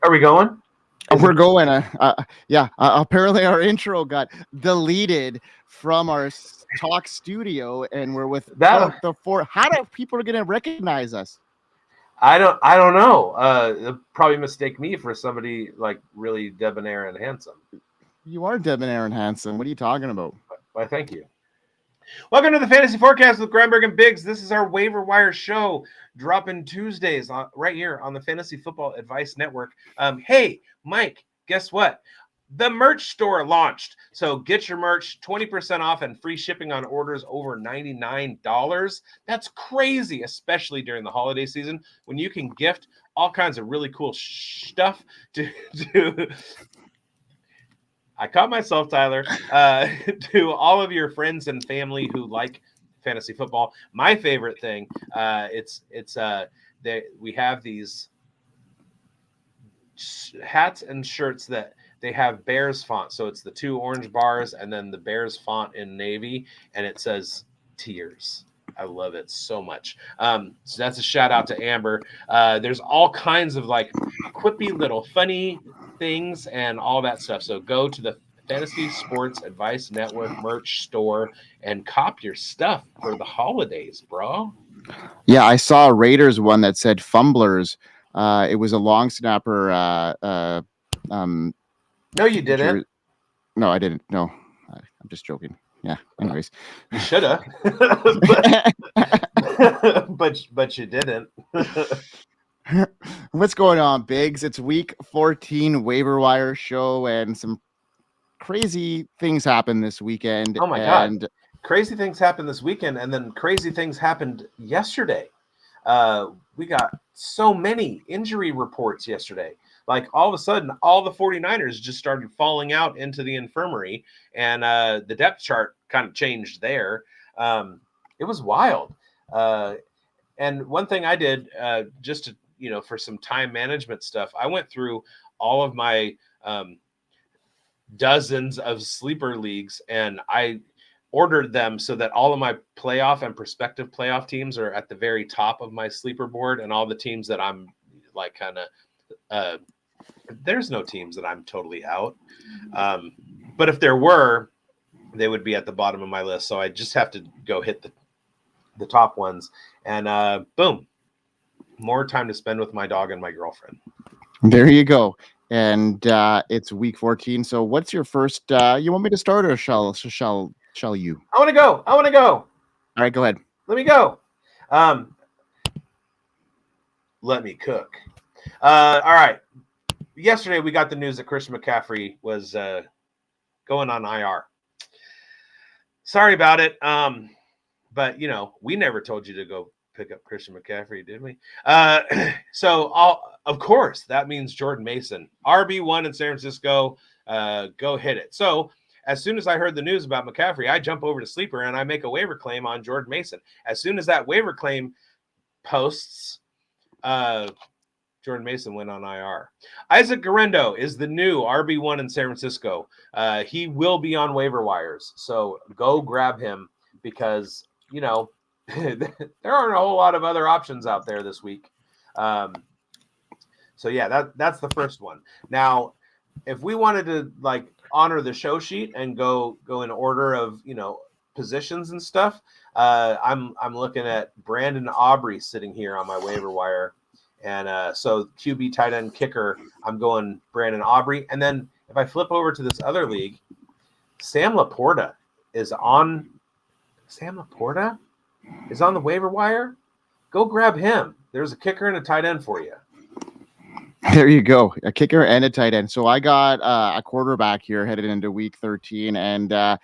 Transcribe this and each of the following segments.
Are we going? We're going. Apparently, our intro got deleted from our talk studio, and we're without the four. How do people are going to recognize us? I don't know. They'll probably mistake me for somebody like really debonair and handsome. You are debonair and handsome. What are you talking about? Why, thank you. Welcome to the Fantasy Forecast with Grindberg and Bigz. This is our waiver wire show, dropping Tuesdays right here on the Fantasy Football Advice Network. Hey, Mike, guess what? The merch store launched. So get your merch, 20% off and free shipping on orders over $99. That's crazy, especially during the holiday season when you can gift all kinds of really cool stuff to I caught myself, Tyler, to all of your friends and family who like fantasy football. My favorite thing, we have these hats and shirts that they have Bears font. So it's the two orange bars and then the Bears font in navy, and it says Tears. I love it so much. So that's a shout out to Amber. There's all kinds of like quippy little funny things and all that stuff. So go to the Fantasy Sports Advice Network merch store and cop your stuff for the holidays, bro. Yeah, I saw a Raiders one that said Fumblers. It was a long snapper. No, you didn't. No, I didn't. No, I'm just joking. Yeah. Anyways, you should have, but you didn't. What's going on, Bigz? It's week 14 waiver wire show, and some crazy things happened this weekend. Oh my god! Crazy things happened this weekend, and then crazy things happened yesterday. We got so many injury reports yesterday. Like all of a sudden, all the 49ers just started falling out into the infirmary, and the depth chart kind of changed there. It was wild. And one thing I did just to, for some time management stuff, I went through all of my dozens of sleeper leagues, and I ordered them so that all of my playoff and prospective playoff teams are at the very top of my sleeper board, and all the teams that I'm like kind of there's no teams that I'm totally out. But if there were, they would be at the bottom of my list. So I just have to go hit the top ones, and boom, more time to spend with my dog and my girlfriend. There you go. And it's week 14. So what's your first, you want me to start, or shall you? I want to go. All right, go ahead. Let me go. Let me cook. All right. Yesterday, we got the news that Christian McCaffrey was going on IR. Sorry about it. But, we never told you to go pick up Christian McCaffrey, did we? Of course, that means Jordan Mason. RB1 in San Francisco. Go hit it. So, as soon as I heard the news about McCaffrey, I jump over to Sleeper and I make a waiver claim on Jordan Mason. As soon as that waiver claim posts, Jordan Mason went on IR. Isaac Gurindo is the new RB1 in San Francisco. He will be on waiver wires. So go grab him because, there aren't a whole lot of other options out there this week. So yeah, that's the first one. Now, if we wanted to honor the show sheet and go in order of, positions and stuff, I'm looking at Brandon Aubrey sitting here on my waiver wire. And so QB, tight end, kicker, I'm going Brandon Aubrey. And then if I flip over to this other league, Sam Laporta is on the waiver wire. Go grab him. There's a kicker and a tight end for you. There you go. A kicker and a tight end. So I got a quarterback here headed into week 13, and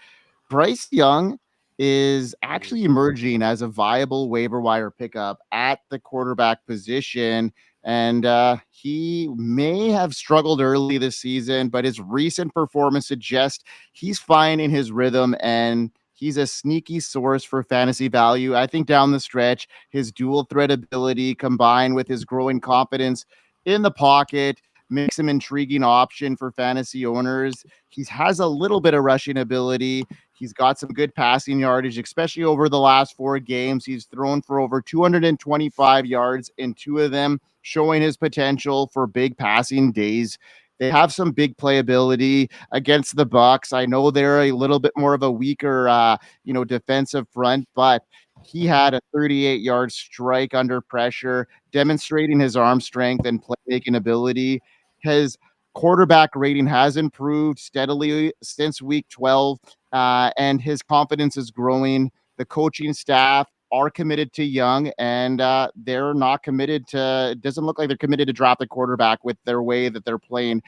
Bryce Young is actually emerging as a viable waiver wire pickup at the quarterback position. And he may have struggled early this season, but his recent performance suggests he's finding his rhythm, and he's a sneaky source for fantasy value. I think down the stretch, his dual threat ability combined with his growing confidence in the pocket, makes him intriguing option for fantasy owners. He has a little bit of rushing ability. He's got some good passing yardage, especially over the last 4 games. He's thrown for over 225 yards in 2 of them, showing his potential for big passing days. They have some big playability against the Bucks. I know they're a little bit more of a weaker, defensive front, but he had a 38-yard strike under pressure, demonstrating his arm strength and playmaking ability. His quarterback rating has improved steadily since week 12, and his confidence is growing. The coaching staff are committed to Young, and they're not committed to, it doesn't look like they're committed to drop the quarterback with their way that they're playing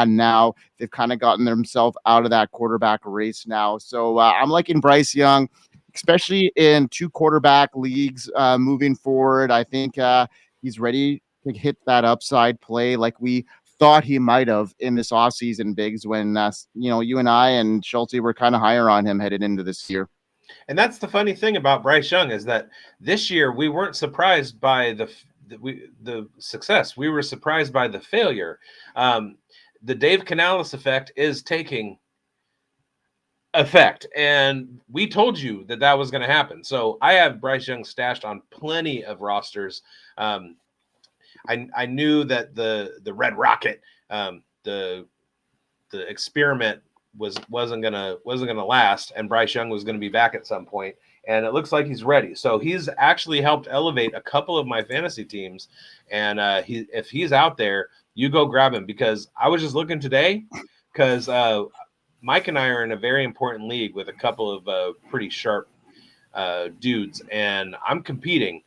now. They've kind of gotten themselves out of that quarterback race now. So I'm liking Bryce Young, especially in 2 quarterback leagues moving forward. I think he's ready to hit that upside play like we thought he might have in this offseason, Biggs, when you and I and Schulte were kind of higher on him headed into this year. And that's the funny thing about Bryce Young, is that this year we weren't surprised by the success. We were surprised by the failure. The Dave Canales effect is taking effect, and we told you that was going to happen. So I have Bryce Young stashed on plenty of rosters. I knew that the Red Rocket, the experiment wasn't gonna last, and Bryce Young was gonna be back at some point, and it looks like he's ready. So he's actually helped elevate a couple of my fantasy teams, and if he's out there, you go grab him, because I was just looking today, because Mike and I are in a very important league with a couple of pretty sharp dudes, and I'm competing,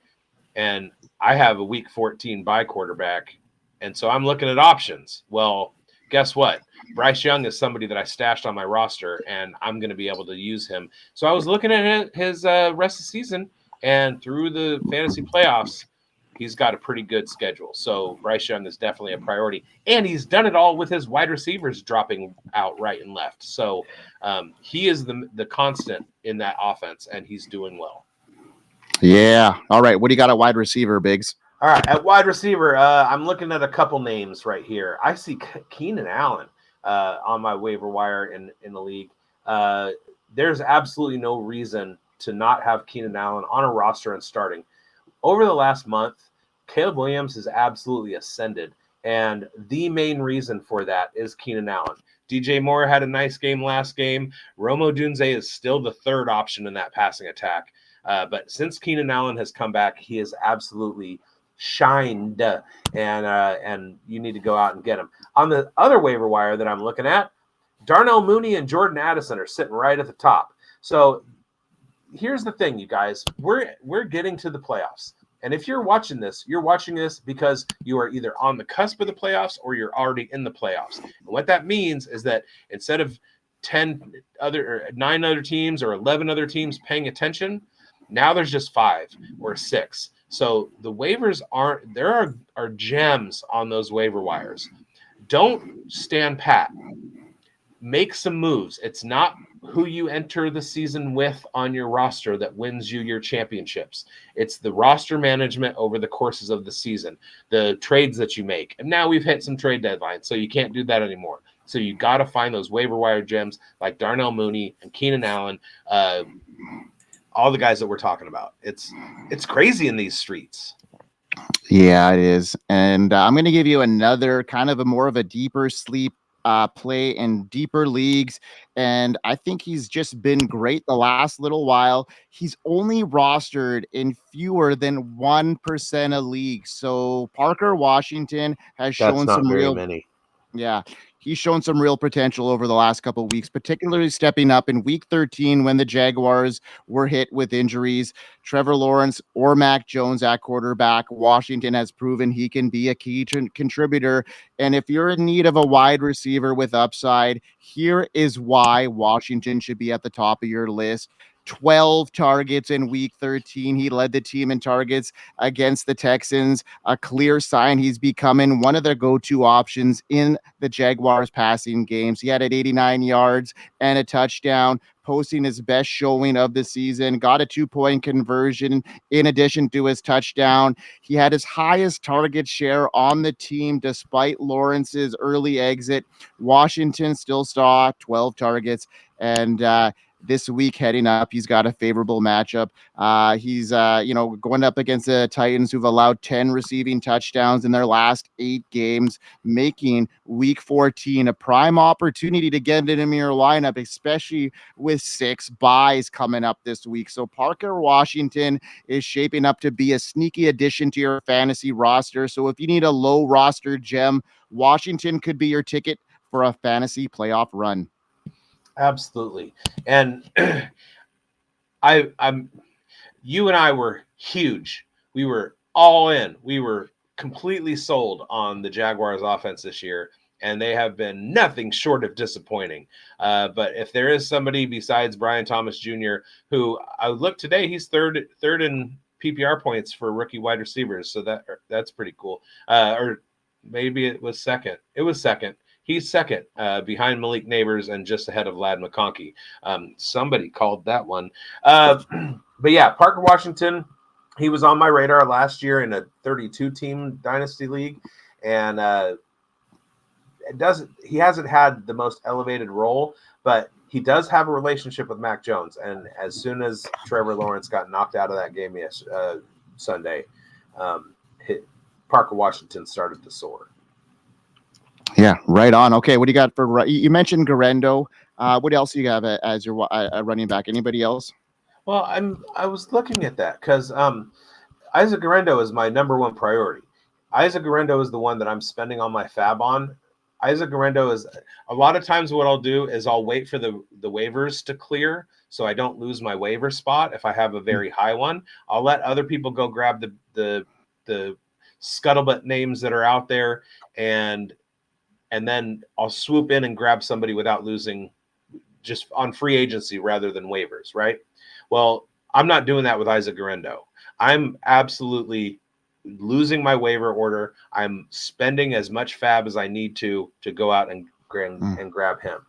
and I have a week 14 bye quarterback, and so I'm looking at options. Well, guess what? Bryce Young is somebody that I stashed on my roster, and I'm going to be able to use him. So I was looking at his rest of the season, and through the fantasy playoffs, he's got a pretty good schedule. So Bryce Young is definitely a priority, and he's done it all with his wide receivers dropping out right and left. So he is the constant in that offense, and he's doing well. Yeah. All right. What do you got at wide receiver, Biggs? All right. At wide receiver, I'm looking at a couple names right here. I see Keenan Allen on my waiver wire in the league. There's absolutely no reason to not have Keenan Allen on a roster and starting. Over the last month, Caleb Williams has absolutely ascended, and the main reason for that is Keenan Allen. DJ Moore had a nice game last game. Rome Odunze is still the third option in that passing attack. But since Keenan Allen has come back, he has absolutely shined, and you need to go out and get him. On the other waiver wire that I'm looking at, Darnell Mooney and Jordan Addison are sitting right at the top. So here's the thing, you guys. We're getting to the playoffs. And if you're watching this because you are either on the cusp of the playoffs or you're already in the playoffs. And what that means is that instead of 9 other teams or 11 other teams paying attention, now there's just 5 or 6. So the waivers are gems on those waiver wires. Don't stand pat. Make some moves. It's not who you enter the season with on your roster that wins you your championships. It's the roster management over the courses of the season, the trades that you make. And now we've hit some trade deadlines, so you can't do that anymore. So you got to find those waiver wire gems like Darnell Mooney and Keenan Allen, all the guys that we're talking about. It's crazy in these streets. Yeah, it is. And I'm going to give you another kind of more of a deeper sleep play in deeper leagues. And I think he's just been great the last little while. He's only rostered in fewer than 1% of leagues. So Parker Washington has shown some real many. Yeah, he's shown some real potential over the last couple of weeks, particularly stepping up in week 13 when the Jaguars were hit with injuries. Trevor Lawrence or Mac Jones at quarterback. Washington has proven he can be a key contributor. And if you're in need of a wide receiver with upside, here is why Washington should be at the top of your list. 12 targets in week 13. He led the team in targets against the Texans, a clear sign he's becoming one of their go-to options in the Jaguars passing games. He had 89 yards and a touchdown. posting his best showing of the season, got a 2-point conversion in addition to his touchdown. He had his highest target share on the team despite Lawrence's early exit. Washington still saw 12 targets, and this week heading up, he's got a favorable matchup. He's going up against the Titans, who've allowed 10 receiving touchdowns in their last 8 games, making week 14 a prime opportunity to get into your lineup, especially with 6 buys coming up this week. So Parker Washington is shaping up to be a sneaky addition to your fantasy roster. So if you need a low roster gem, Washington could be your ticket for a fantasy playoff run. Absolutely. And I'm you and I were huge. We were all in. We were completely sold on the Jaguars offense this year, and they have been nothing short of disappointing. But if there is somebody besides Brian Thomas Jr., who I looked today, he's third in PPR points for rookie wide receivers. So that's pretty cool. Or maybe it was second. It was second. He's second behind Malik Neighbors and just ahead of Lad McConkey. Somebody called that one. But yeah, Parker Washington, he was on my radar last year in a 32-team dynasty league, and he hasn't had the most elevated role, but he does have a relationship with Mac Jones. And as soon as Trevor Lawrence got knocked out of that game Sunday, Parker Washington started to soar. Yeah, right on. Okay, what do you got for? You mentioned Gurindo. What else do you have as your running back? Anybody else? Well, I was looking at that because Isaac Gurindo is my number one priority. Isaac Gurindo is the one that I'm spending all my fab on. Isaac Gurindo is a lot of times what I'll do is I'll wait for the waivers to clear so I don't lose my waiver spot. If I have a very high one, I'll let other people go grab the scuttlebutt names that are out there, and then I'll swoop in and grab somebody without losing, just on free agency rather than waivers, right? Well, I'm not doing that with Isaac Gurindo. I'm absolutely losing my waiver order. I'm spending as much fab as I need to go out and grab him.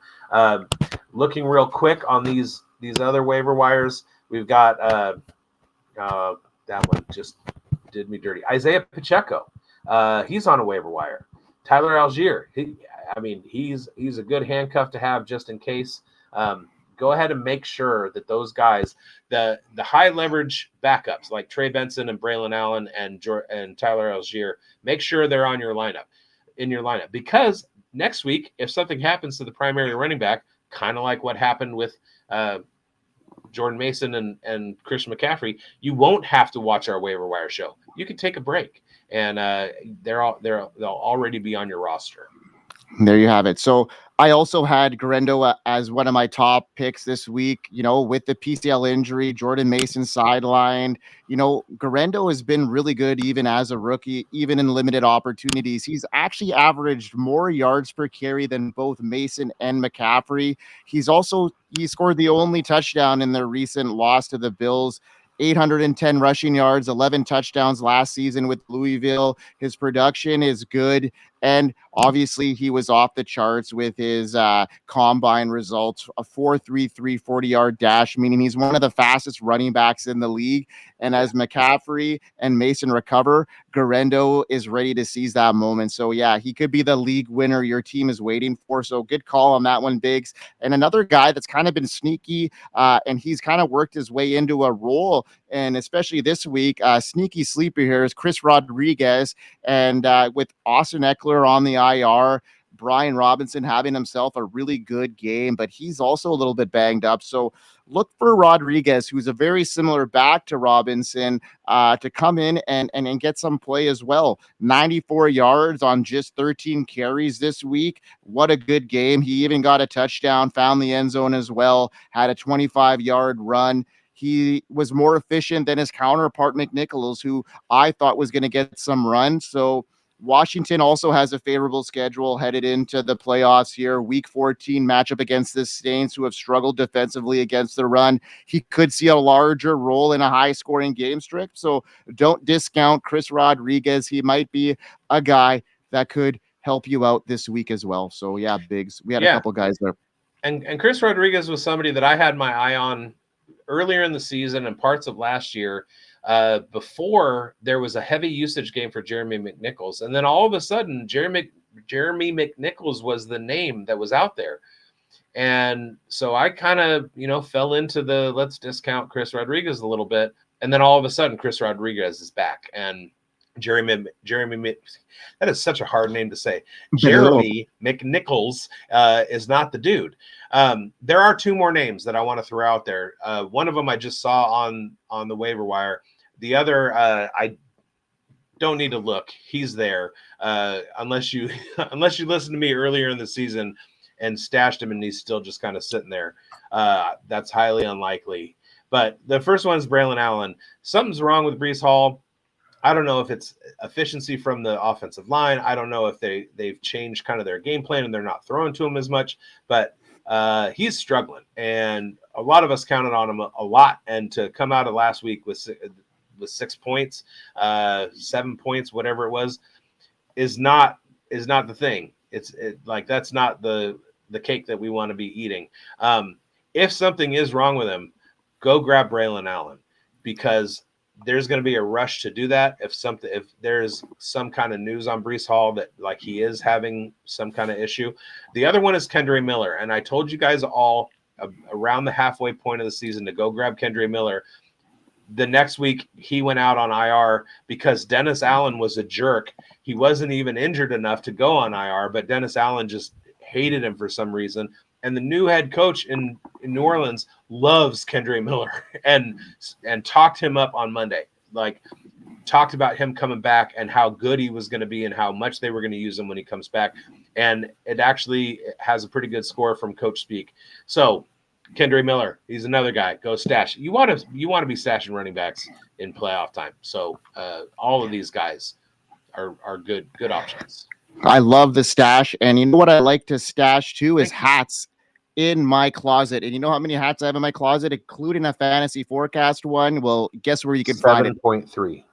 Looking real quick on these other waiver wires, we've got that one just did me dirty. Isaiah Pacheco, he's on a waiver wire. Tyler Algier, he's a good handcuff to have just in case. Go ahead and make sure that those guys, the high leverage backups like Trey Benson and Braylon Allen and Tyler Algier, make sure they're on your lineup, because next week, if something happens to the primary running back, kind of like what happened with Jordan Mason and Christian McCaffrey, you won't have to watch our waiver wire show. You can take a break, and they'll already be on your roster. There you have it. So I also had Gurindo as one of my top picks this week. With the PCL injury, Jordan Mason sidelined. Gurindo has been really good even as a rookie, even in limited opportunities. He's actually averaged more yards per carry than both Mason and McCaffrey. He scored the only touchdown in their recent loss to the Bills. 810 rushing yards, 11 touchdowns last season with Louisville. His production is good. And obviously, he was off the charts with his combine results, a 4.33 40-yard dash, meaning he's one of the fastest running backs in the league. And as McCaffrey and Mason recover, Gurindo is ready to seize that moment. So, yeah, he could be the league winner your team is waiting for. So, good call on that one, bigz. And another guy that's kind of been sneaky, and he's kind of worked his way into a role, and especially this week, sneaky sleeper here is Chris Rodriguez. And with Austin Eckler on the IR, Brian Robinson having himself a really good game, but he's also a little bit banged up. So look for Rodriguez, who's a very similar back to Robinson, to come in and get some play as well. 94 yards on just 13 carries this week. What a good game. He even got a touchdown, found the end zone as well, had a 25-yard run. He was more efficient than his counterpart, McNichols, who I thought was going to get some run. So Washington also has a favorable schedule headed into the playoffs here. Week 14 matchup against the Saints, who have struggled defensively against the run. He could see a larger role in a high-scoring game script. So don't discount Chris Rodriguez. He might be a guy that could help you out this week as well. So, yeah, bigz. We had a couple guys there. And Chris Rodriguez was somebody that I had my eye on earlier in the season and parts of last year, before there was a heavy usage game for Jeremy McNichols. And then all of a sudden, Jeremy McNichols was the name that was out there. And so I kind of, fell into the let's discount Chris Rodriguez a little bit. And then all of a sudden, Chris Rodriguez is back. And Jeremy, that is such a hard name to say. Jeremy McNichols is not the dude. There are two more names that I want to throw out there. One of them I just saw on the waiver wire. The other, I don't need to look. He's there. Unless you listened to me earlier in the season and stashed him and he's still just kind of sitting there. That's highly unlikely. But the first one is Braylon Allen. Something's wrong with Breece Hall. I don't know if it's efficiency from the offensive line. I don't know if they've changed kind of their game plan and they're not throwing to him as much, but he's struggling. And a lot of us counted on him a lot. And to come out of last week with 6 points, 7 points, whatever it was, is not the thing. It's like that's not the cake that we want to be eating. If something is wrong with him, go grab Braylon Allen, because there's going to be a rush to do that. If there's some kind of news on Breece Hall that like he is having some kind of issue. The other one is Kendre Miller. And I told you guys all around the halfway point of the season to go grab Kendre Miller. The next week he went out on IR because Dennis Allen was a jerk. He wasn't even injured enough to go on IR, but Dennis Allen just hated him for some reason. And the new head coach in New Orleans loves Kendre Miller and talked him up on Monday. Like, talked about him coming back and how good he was going to be and how much they were going to use him when he comes back. And it actually has a pretty good score from Coach Speak. So Kendre Miller, he's another guy. Go stash. You want to be stashing running backs in playoff time. So all of these guys are good options. I love the stash. And you know what I like to stash too is hats in my closet. And you know how many hats I have in my closet, including a fantasy forecast one? Well, guess where you can find it? 7.3.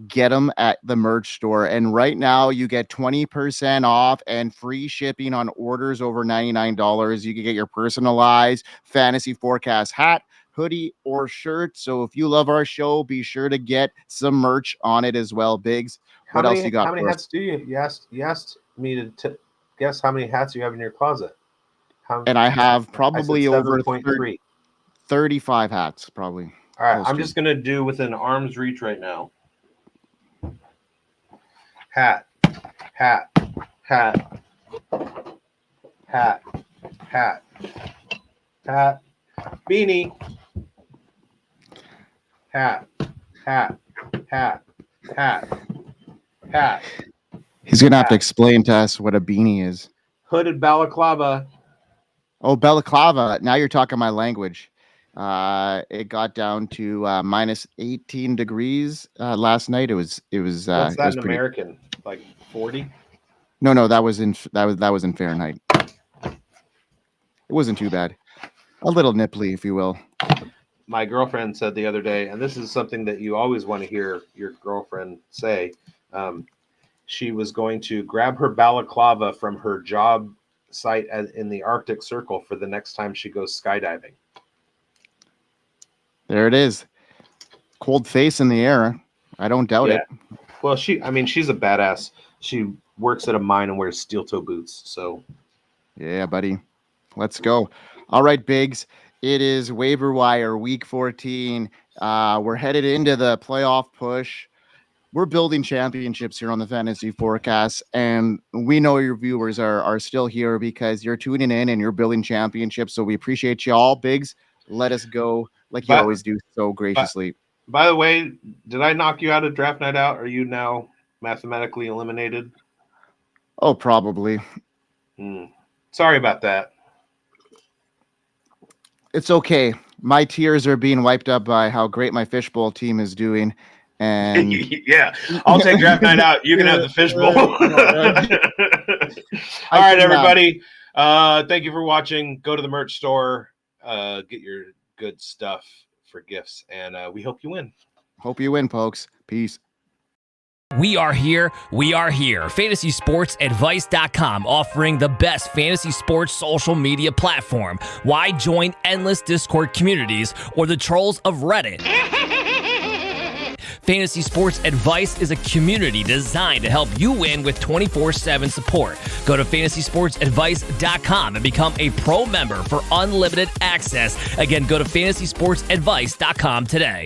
Get them at the merch store. And right now you get 20% off and free shipping on orders over $99. You can get your personalized fantasy forecast hat, hoodie, or shirt. So if you love our show, be sure to get some merch on it as well. Biggs, what else you got? How many hats do you? You asked me to guess how many hats you have in your closet. And I have probably over 35 hats, probably. All right, I'm just going to do within arm's reach right now. Hat, hat, hat, hat, hat, hat, beanie, hat, hat, hat, hat, hat. He's going to have to explain to us what a beanie is. Hooded balaclava. Oh, balaclava. Now you're talking my language. It got down to minus 18 degrees last night. It was What's that in American? Like 40? No, that was in Fahrenheit. It wasn't too bad. A little nipply, if you will. My girlfriend said the other day, and this is something that you always want to hear your girlfriend say. She was going to grab her balaclava from her job site in the Arctic Circle for the next time she goes skydiving. There it is. Cold face in the air. I don't doubt it. Well, she's a badass. She works at a mine and wears steel toe boots. So, yeah, buddy. Let's go. All right, Biggs. It is waiver wire week 14. We're headed into the playoff push. We're building championships here on the Fantasy Forecast, and we know your viewers are still here because you're tuning in and you're building championships. So we appreciate you all. Biggs, let us go like you always do so graciously. By the way, did I knock you out of draft night out? Are you now mathematically eliminated? Oh, probably. Sorry about that. It's okay. My tears are being wiped up by how great my fishbowl team is doing. And yeah, I'll take draft night out. You can have the fishbowl. All right, everybody. Thank you for watching. Go to the merch store. Get your good stuff for gifts. And we hope you win. Hope you win, folks. Peace. We are here. FantasySportsAdvice.com, offering the best fantasy sports social media platform. Why join endless Discord communities or the trolls of Reddit? Fantasy Sports Advice is a community designed to help you win with 24/7 support. Go to FantasySportsAdvice.com and become a pro member for unlimited access. Again, go to FantasySportsAdvice.com today.